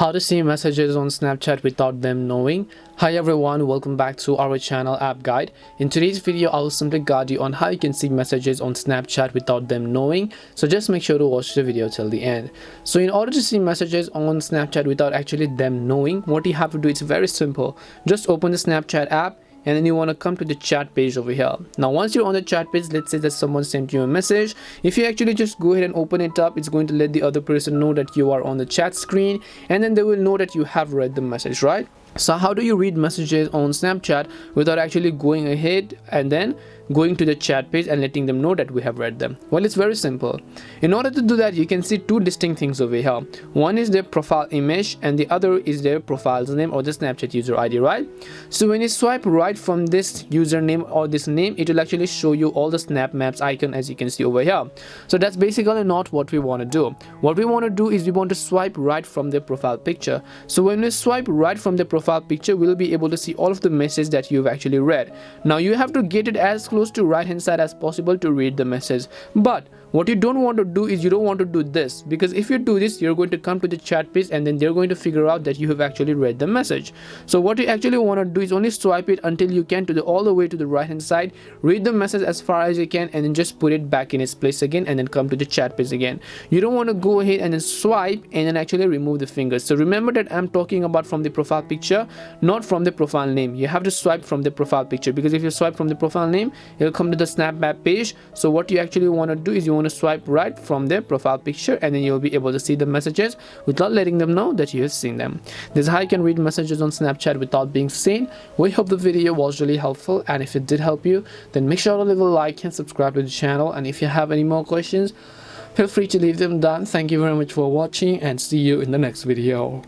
How to see messages on Snapchat without them knowing. Hi everyone, welcome back to our channel App Guide. In today's video, I will simply guide you on how you can see messages on Snapchat without them knowing. So just make sure to watch the video till the end. So in order to see messages on Snapchat without actually them knowing, what you have to do is very simple. Just open the Snapchat app, and then you want to come to the chat page over here. Now once you're on the chat page, let's say that someone sent you a message. If you actually just go ahead and open it up, it's going to let the other person know that you are on the chat screen, and then they will know that you have read the message, right? So how do you read messages on Snapchat without actually going ahead and then going to the chat page and letting them know that we have read them? Well, it's very simple. In order to do that, you can see two distinct things over here. One is their profile image and the other is their profile's name or the Snapchat user ID, right? So when you swipe right from this username or this name, it will actually show you all the Snap Maps icon, as you can see over here. So that's basically not what we want to do. What we want to do is we want to swipe right from their profile picture. So when we swipe right from the profile picture, we'll be able to see all of the messages that you've actually read. Now you have to get it as close to right hand side as possible to read the message, but what you don't want to do is you don't want to do this, because if you do this, you're going to come to the chat page and then they're going to figure out that you have actually read the message. So what you actually want to do is only swipe it until you can to the all the way to the right hand side, read the message as far as you can, and then just put it back in its place again and then come to the chat page again. You don't want to go ahead and then swipe and then actually remove the fingers. So remember that I'm talking about from the profile picture, not from the profile name. You have to swipe from the profile picture, because if you swipe from the profile name, you'll come to the Snap Map page. So what you actually want to do is you want to swipe right from their profile picture, and then you'll be able to see the messages without letting them know that you have seen them. This is how you can read messages on Snapchat without being seen. We hope the video was really helpful, and if it did help you, then make sure to leave a like and subscribe to the channel. And if you have any more questions, feel free to leave them down. Thank you very much for watching, and see you in the next video.